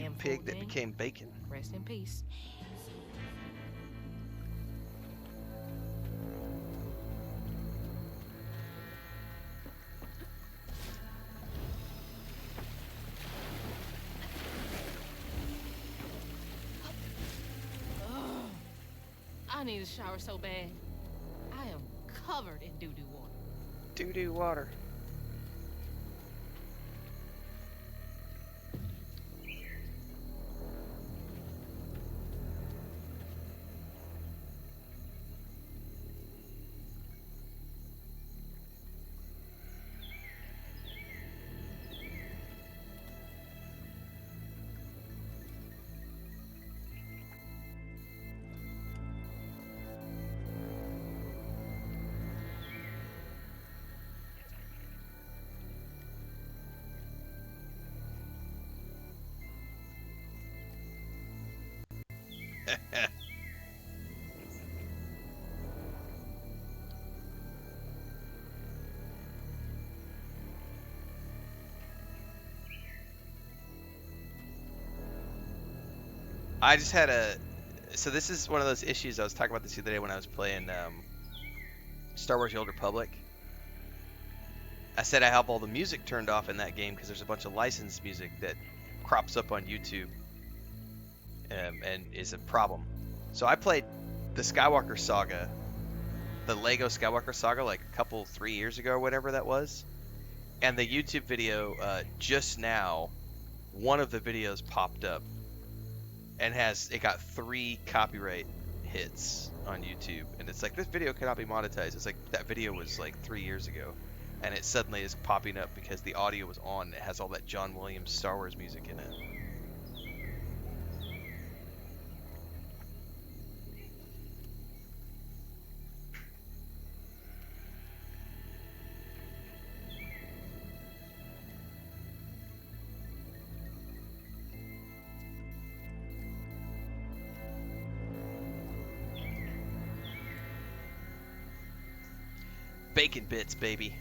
you pig that became bacon. Rest in peace. I need a shower so bad. I am covered in doo-doo water. Doo-doo water. I just had a. So this is one of those issues I was talking about this the other day when I was playing Star Wars: The Old Republic. I said I have all the music turned off in that game because there's a bunch of licensed music that crops up on YouTube and is a problem. So I played the Skywalker Saga, the Lego Skywalker Saga, like a couple 3 years ago or whatever that was. And the YouTube video just now, one of the videos popped up and it got 3 copyright hits on YouTube, and it's like, this video cannot be monetized. It's like that video was like 3 years ago, and it suddenly is popping up because the audio was on and it has all that John Williams Star Wars music in it. Bacon bits, baby.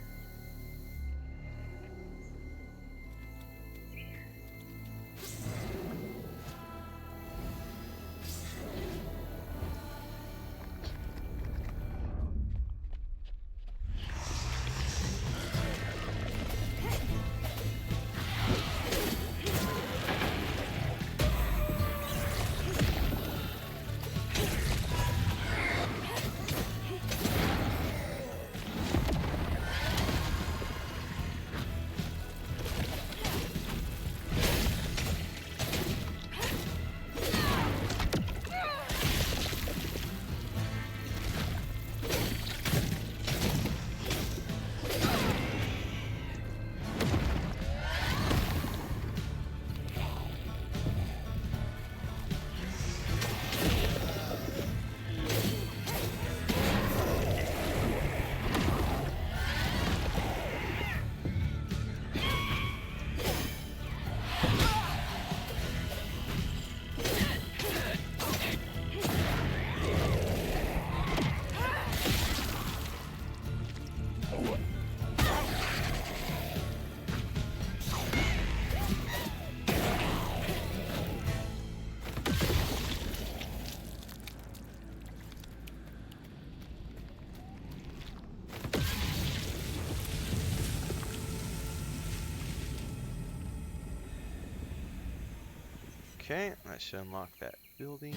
Okay, that should unlock that building.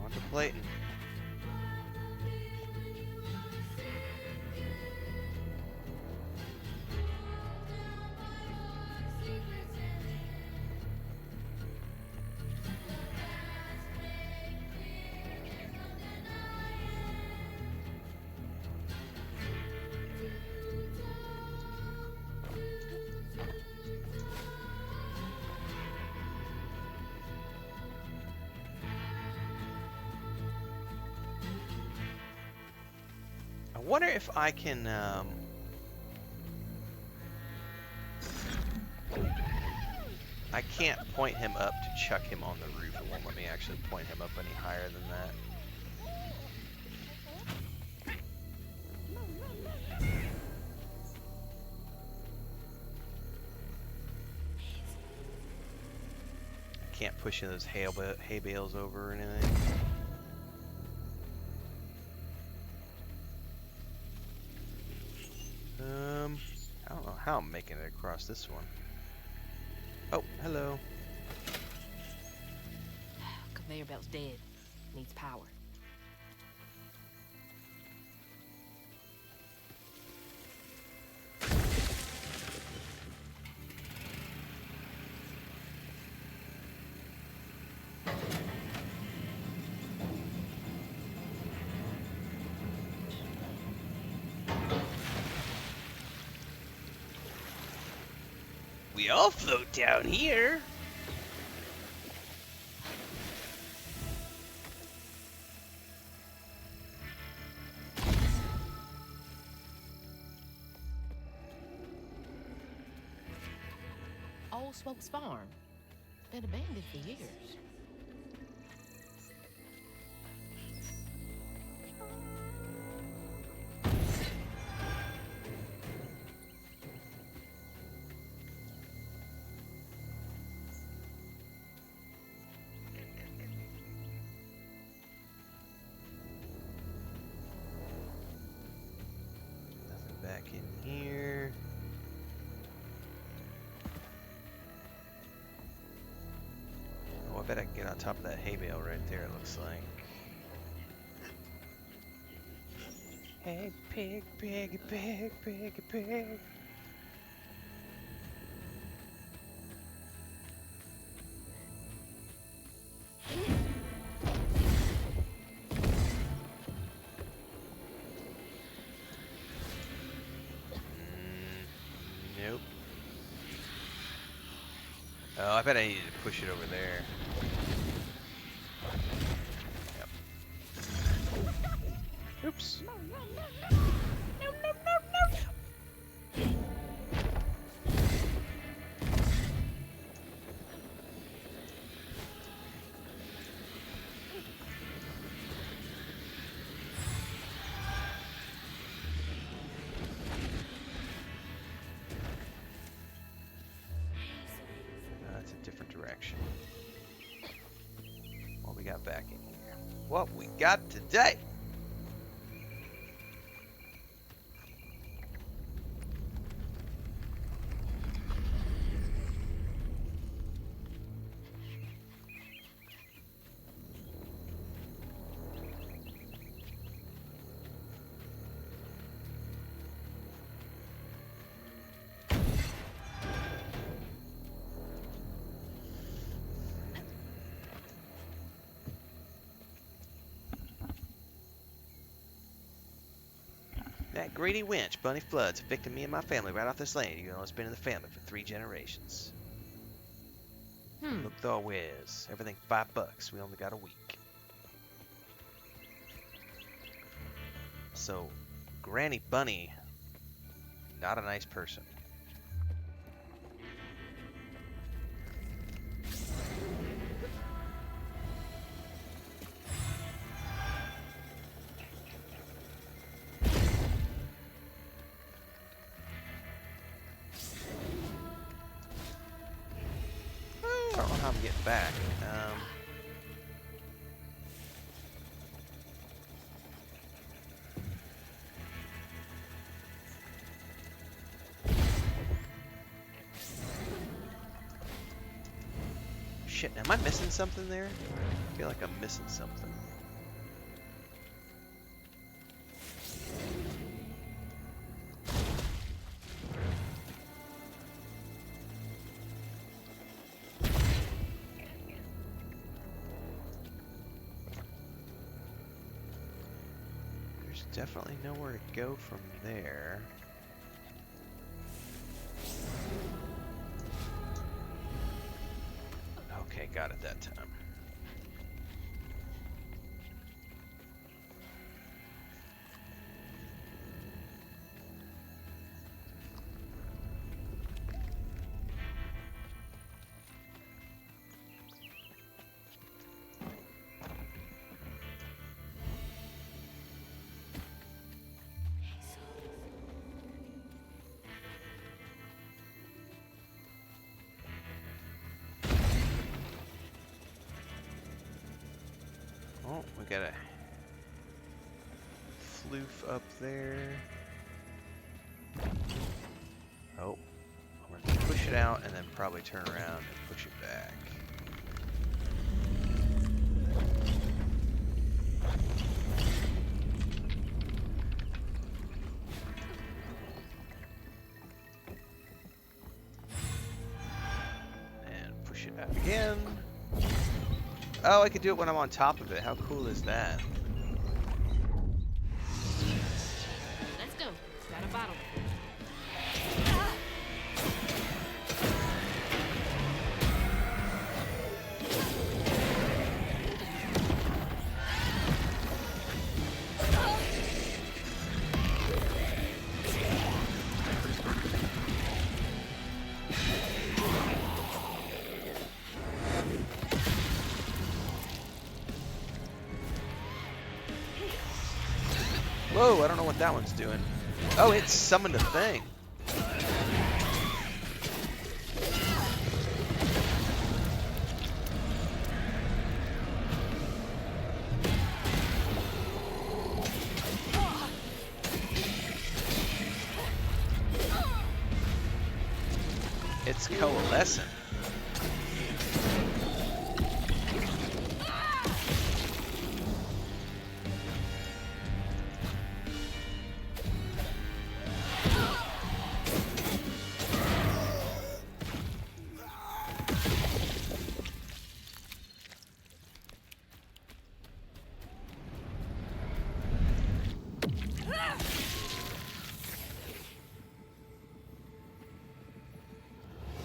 Contemplating. I wonder if I can, I I can't point him up to chuck him on the roof. It won't let me actually point him up any higher than that. Can't push in those hay bales over or anything. I don't know how I'm making it across this one. Oh, hello. Conveyor belt's dead. Needs power. We all float down here. Old Smokes Farm. Been abandoned for years. Nothing back in here. Oh, I bet I can get on top of that hay bale right there, it looks like. Hey, pig, piggy, pig, piggy, pig. Nope. Oh, I bet I needed to push it over there. Yep. Oops. That's a different direction. What we got back in here? What we got today? That greedy wench, Bunny Flood's evicted me and my family right off this land. You know, it's been in the family for 3 generations. Look though, whiz. Everything $5. We only got a week. So, Granny Bunny, not a nice person. I don't know how I'm getting back. Shit, am I missing something there? I feel like I'm missing something. There's definitely nowhere to go from there. Okay, got it that time. Oh, we got a floof up there. Oh, I'm going to push it out and then probably turn around and push it back. And push it out again. Oh, I can do it when I'm on top of it. How cool is that? Let's go. Got a bottle. Whoa, I don't know what that one's doing. Oh, it summoned a thing. It's coalescent.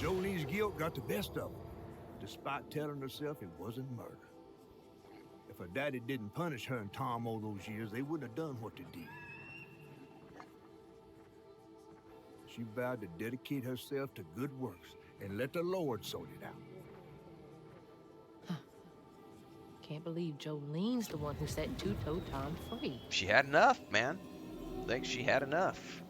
Jolene's guilt got the best of her, despite telling herself it wasn't murder. If her daddy didn't punish her and Tom all those years, they wouldn't have done what they did. She vowed to dedicate herself to good works and let the Lord sort it out. Can't believe Jolene's the one who set Two-Toe Tom free. She had enough, man. I think she had enough.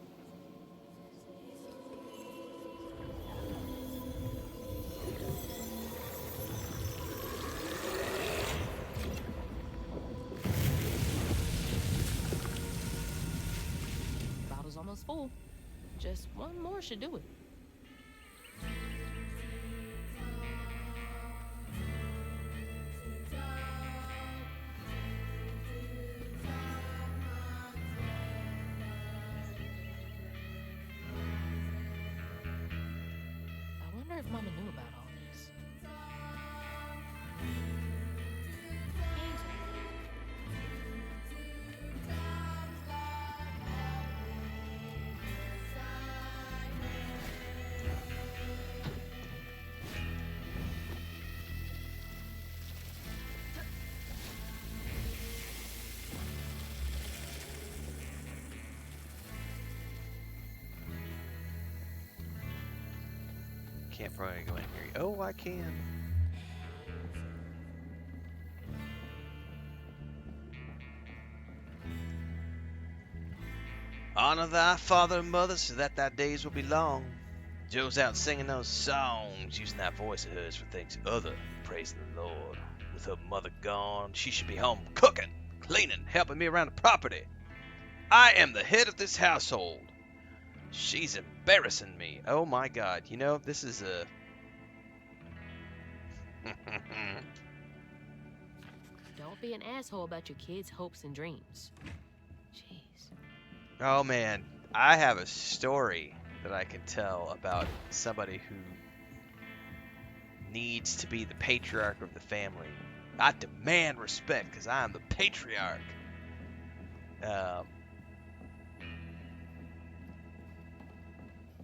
Bottle's almost full. Just one more should do it. I wonder if Mama knew about all this. Can't probably go in here. Oh, I can. Honor thy father and mother so that thy days will be long. Joe's out singing those songs, using that voice of hers for things other than praising the Lord. With her mother gone, she should be home cooking, cleaning, helping me around the property. I am the head of this household. She's embarrassing me. Oh my God. You know, this is a... Don't be an asshole about your kids' hopes and dreams. Jeez. Oh man, I have a story that I can tell about somebody who needs to be the patriarch of the family. I demand respect because I am the patriarch.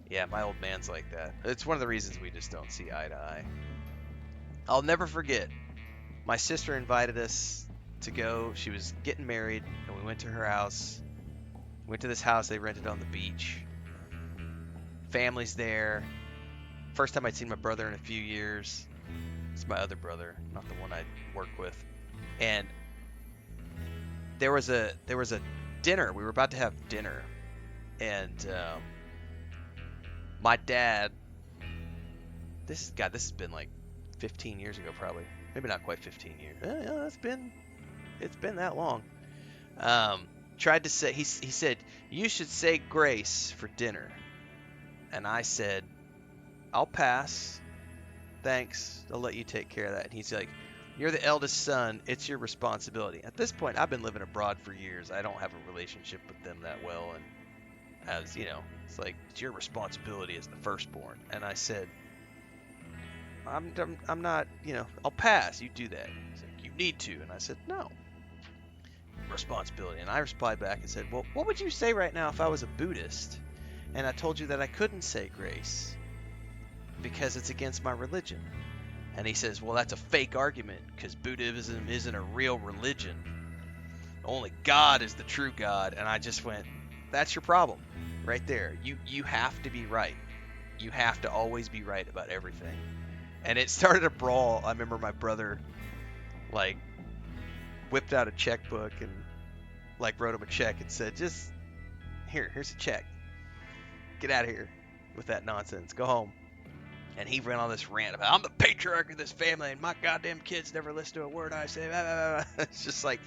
Yeah, my old man's like that. It's one of the reasons we just don't see eye to eye. I'll never forget. My sister invited us to go. She was getting married, and we went to her house. Went to this house they rented on the beach. Family's there. First time I'd seen my brother in a few years. It's my other brother, not the one I work with. And there was a dinner. We were about to have dinner, and my dad. This has been like 15 years ago, probably. Maybe not quite 15 years. Yeah, it's been It's been that long. Tried to say, he said, you should say grace for dinner. And I said, I'll pass. Thanks. I'll let you take care of that. And he's like, you're the eldest son. It's your responsibility. At this point, I've been living abroad for years. I don't have a relationship with them that well. And as you know, it's like, it's your responsibility as the firstborn. And I said, I'm not, I'll pass. You do that. He's like, you need to. And I said, no. Responsibility. And I replied back and said, well, what would you say right now if I was a Buddhist and I told you that I couldn't say grace because it's against my religion? And he says, well, that's a fake argument because Buddhism isn't a real religion. Only God is the true God. And I just went, that's your problem right there. You have to be right. You have to always be right about everything. And it started a brawl. I remember my brother, like, whipped out a checkbook and, like, wrote him a check and said, just, here's a check. Get out of here with that nonsense. Go home. And he ran on this rant about, I'm the patriarch of this family and my goddamn kids never listen to a word I say. Blah, blah, blah. It's just like,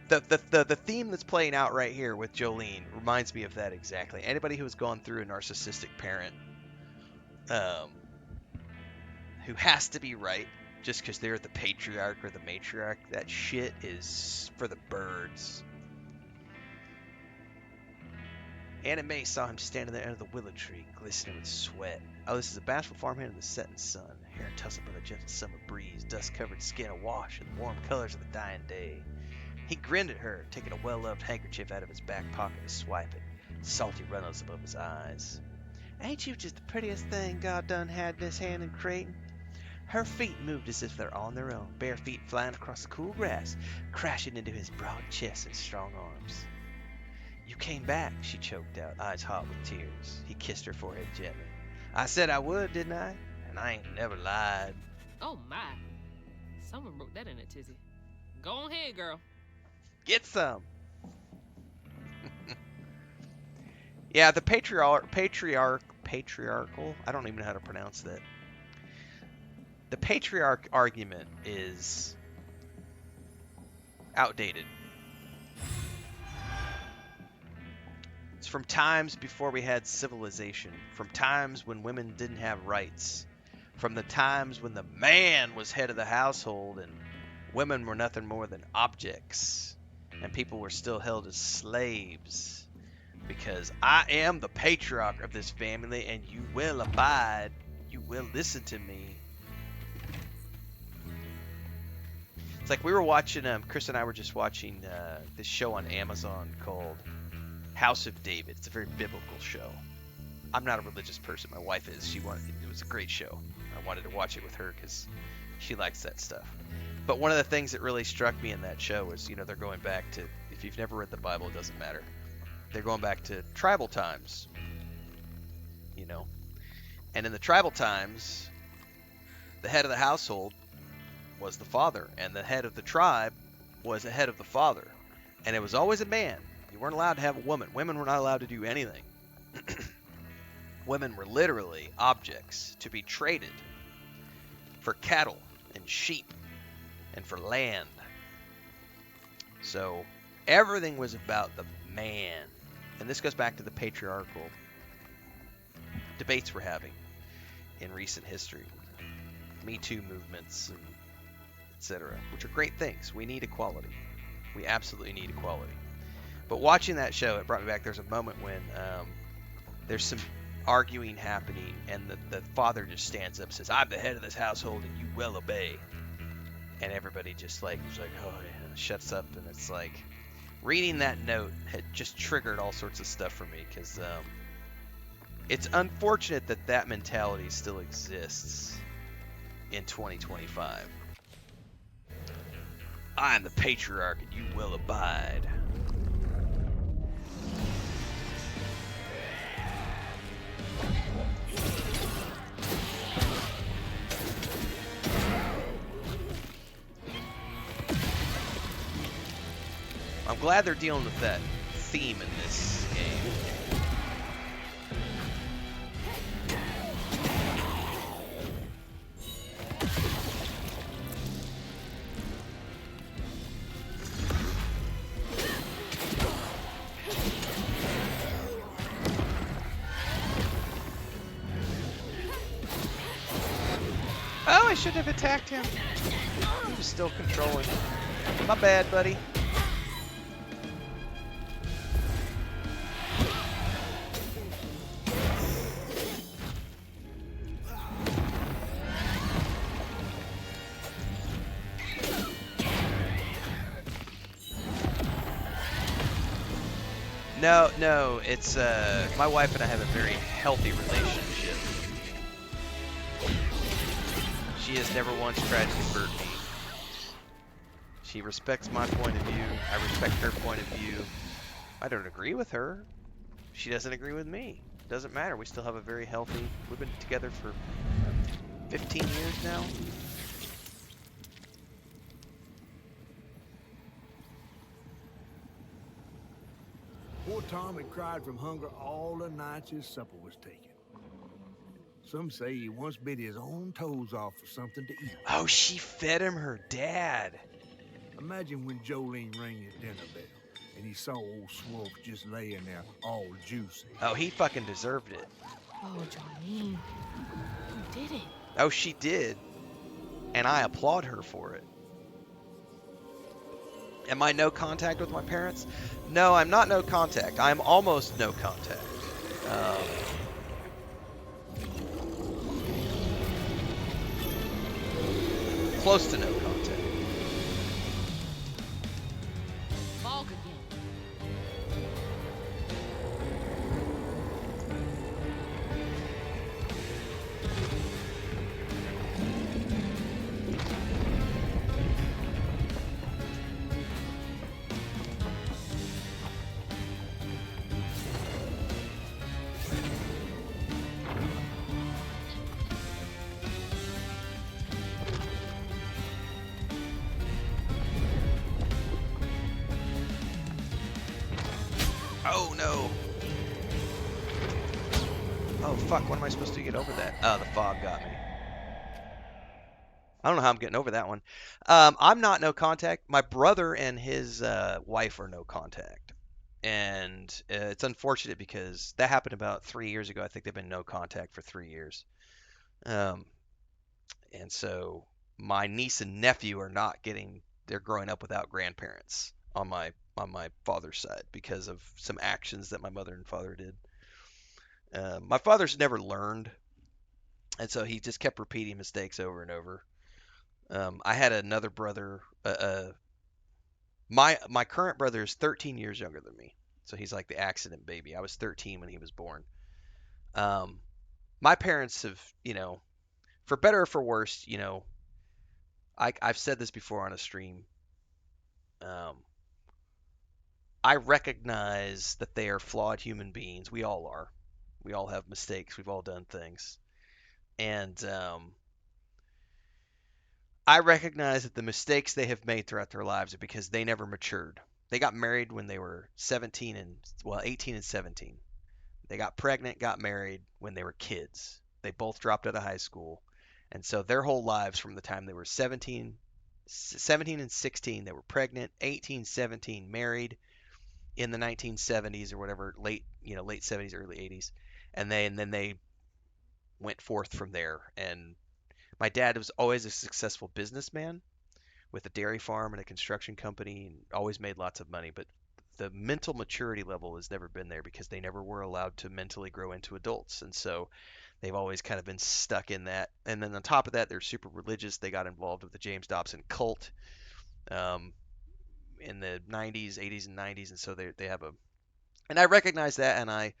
the theme that's playing out right here with Jolene reminds me of that exactly. Anybody who has gone through a narcissistic parent, who has to be right just because they're the patriarch or the matriarch, that shit is for the birds. Anna Mae saw him standing there under the willow tree, glistening with sweat. Oh, this is a bashful farmhand in the setting sun, hair tousled by the gentle summer breeze, dust-covered skin awash in the warm colors of the dying day. He grinned at her, taking a well-loved handkerchief out of his back pocket to swipe it, salty runnels above his eyes. Ain't you just the prettiest thing God done had in his hand and creating? Her feet moved as if they're on their own, bare feet flying across the cool grass, crashing into his broad chest and strong arms. You came back, she choked out, eyes hot with tears. He kissed her forehead gently. I said I would, didn't I? And I ain't never lied. Oh my. Someone wrote that in a tizzy. Go ahead, girl. Get some. Yeah, the patriarchal, I don't even know how to pronounce that. The patriarch argument is outdated. It's from times before we had civilization, from times when women didn't have rights, from the times when the man was head of the household and women were nothing more than objects, and people were still held as slaves. Because I am the patriarch of this family, and you will abide, you will listen to me. It's like we were watching, Chris and I were just watching this show on Amazon called House of David. It's a very biblical show. I'm not a religious person. My wife is. It was a great show. I wanted to watch it with her because she likes that stuff. But one of the things that really struck me in that show was, they're going back to, if you've never read the Bible, it doesn't matter. They're going back to tribal times, And in the tribal times, the head of the household was the father, and the head of the tribe was the head of the father. And it was always a man. You weren't allowed to have a woman. Women were not allowed to do anything. Women were literally objects to be traded for cattle and sheep and for land. So everything was about the man. And this goes back to the patriarchal debates we're having in recent history. Me Too movements, and etc., which are great things. We need equality. We absolutely need equality. But watching that show, it brought me back. There's a moment when there's some arguing happening, and the father just stands up and says, I'm the head of this household, and you will obey. And everybody just was like, oh, yeah, shuts up. And it's like, reading that note had just triggered all sorts of stuff for me, because it's unfortunate that mentality still exists in 2025. I'm the patriarch, and you will abide. I'm glad they're dealing with that theme in this game. shouldn't have attacked him. He was still controlling. My bad, buddy. No, no, it's my wife and I have a very healthy relationship. She has never once tried to convert me. She respects my point of view. I respect her point of view. I don't agree with her. She doesn't agree with me. Doesn't matter. We still have a very healthy. We've been together for 15 years now. Poor Tom had cried from hunger all the nights his supper was taken. Some say he once bit his own toes off for something to eat. Oh, she fed him her dad. Imagine when Jolene rang his dinner bell and he saw old Swolf just laying there all juicy. Oh, he fucking deserved it. Oh, Jolene, you did it. Oh, she did. And I applaud her for it. Am I no contact with my parents? No, I'm not no contact. I'm almost no contact. Close to no contact. Fog again. Oh no. Oh fuck, what am I supposed to get over that? Oh, the fog got me. I don't know how I'm getting over that one. I'm not no contact. My brother and his wife are no contact. And it's unfortunate because that happened about 3 years ago. I think they've been no contact for 3 years. Um, and so my niece and nephew are not getting, they're growing up without grandparents on my father's side because of some actions that my mother and father did. My father's never learned, and so he just kept repeating mistakes over and over. I had another brother. My current brother is 13 years younger than me, so he's like the accident baby. I was 13 when he was born. Um, my parents have, for better or for worse, I've said this before on a stream. Um, I recognize that they are flawed human beings. We all are. We all have mistakes. We've all done things. And I recognize that the mistakes they have made throughout their lives are because they never matured. They got married when they were 17 and, well, 18 and 17. They got pregnant, got married when they were kids. They both dropped out of high school. And so their whole lives from the time they were 17 and 16, they were pregnant, 18, 17, married in the 1970s or whatever, late 70s, early 80s. And then they went forth from there. And my dad was always a successful businessman with a dairy farm and a construction company and always made lots of money, but the mental maturity level has never been there because they never were allowed to mentally grow into adults. And so they've always kind of been stuck in that. And then on top of that, they're super religious. They got involved with the James Dobson cult um, in the 90s, 80s, and 90s. And so they have a, and I recognize that, and I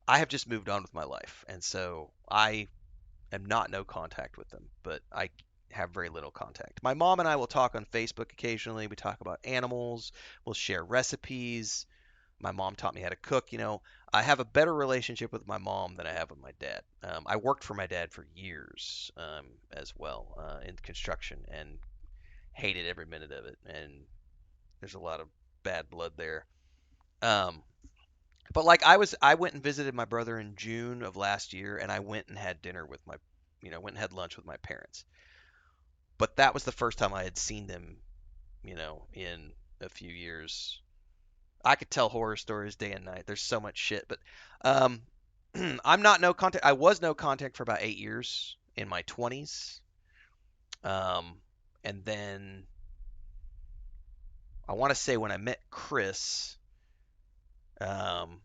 have just moved on with my life. And so I am not no contact with them, but I have very little contact. My mom and I will talk on Facebook occasionally. We talk about animals. We'll share recipes. My mom taught me how to cook. I have a better relationship with my mom than I have with my dad. I worked for my dad for years as well in construction and hated every minute of it. And there's a lot of bad blood there. Um, but like I went and visited my brother in June of last year, and I went and had dinner with went and had lunch with my parents. But that was the first time I had seen them, in a few years. I could tell horror stories day and night. There's so much shit, but um, I'm not no contact. I was no contact for about 8 years in my 20s. And then I want to say when I met Chris, um,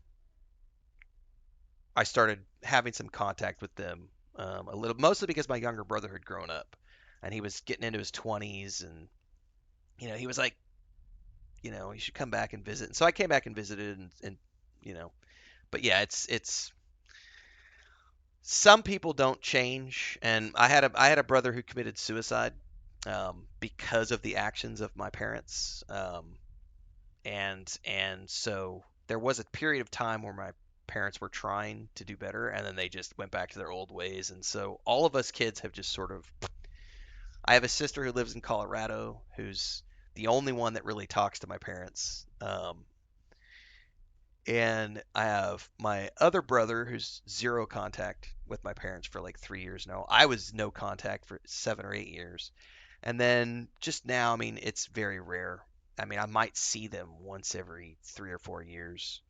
I started having some contact with them a little, mostly because my younger brother had grown up, and he was getting into his 20s, and he was like, you should come back and visit. And so I came back and visited, and you know, but yeah, it's some people don't change, and I had a brother who committed suicide because of the actions of my parents, and so there was a period of time where my parents were trying to do better, and then they just went back to their old ways, and so all of us kids have just sort of. I have a sister who lives in Colorado who's the only one that really talks to my parents. And I have my other brother who's zero contact with my parents for like 3 years now. I was no contact for 7 or 8 years. And then just now, I mean, it's very rare. I mean, I might see them once every 3 or 4 years.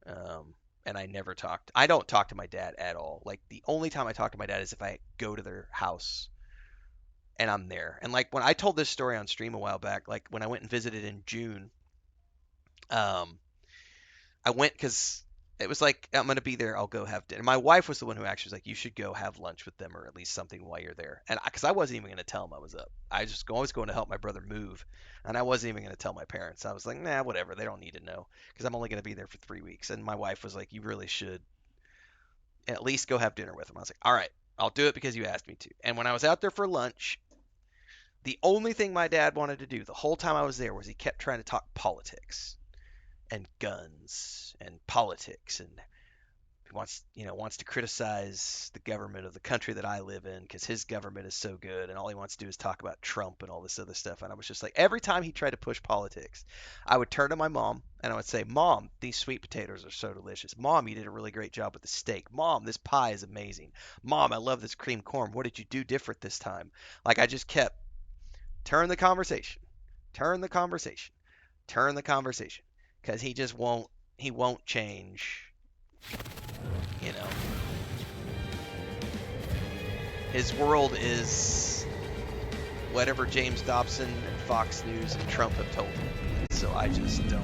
Um, and I don't talk to my dad at all. Like, the only time I talk to my dad is if I go to their house and I'm there. And like, when I told this story on stream a while back, like when I went and visited in June, um, I went because it was like, I'm gonna be there. I'll go have dinner. My wife was the one who actually was like, you should go have lunch with them or at least something while you're there. And because I wasn't even gonna tell them I was up. I was going to help my brother move, and I wasn't even gonna tell my parents. I was like, nah, whatever. They don't need to know because I'm only gonna be there for 3 weeks. And my wife was like, you really should at least go have dinner with them. I was like, all right, I'll do it because you asked me to. And when I was out there for lunch, the only thing my dad wanted to do the whole time I was there was he kept trying to talk politics and guns and politics, and he wants to criticize the government of the country that I live in because his government is so good, and all he wants to do is talk about Trump and all this other stuff. And I was just like, every time he tried to push politics, I would turn to my mom and I would say, Mom, these sweet potatoes are so delicious. Mom, you did a really great job with the steak. Mom, this pie is amazing. Mom, I love this cream corn. What did you do different this time? Like, I just kept turn the conversation, turn the conversation, turn the conversation, because he won't change. You know, his world is whatever James Dobson and Fox News and Trump have told him. And so I just don't.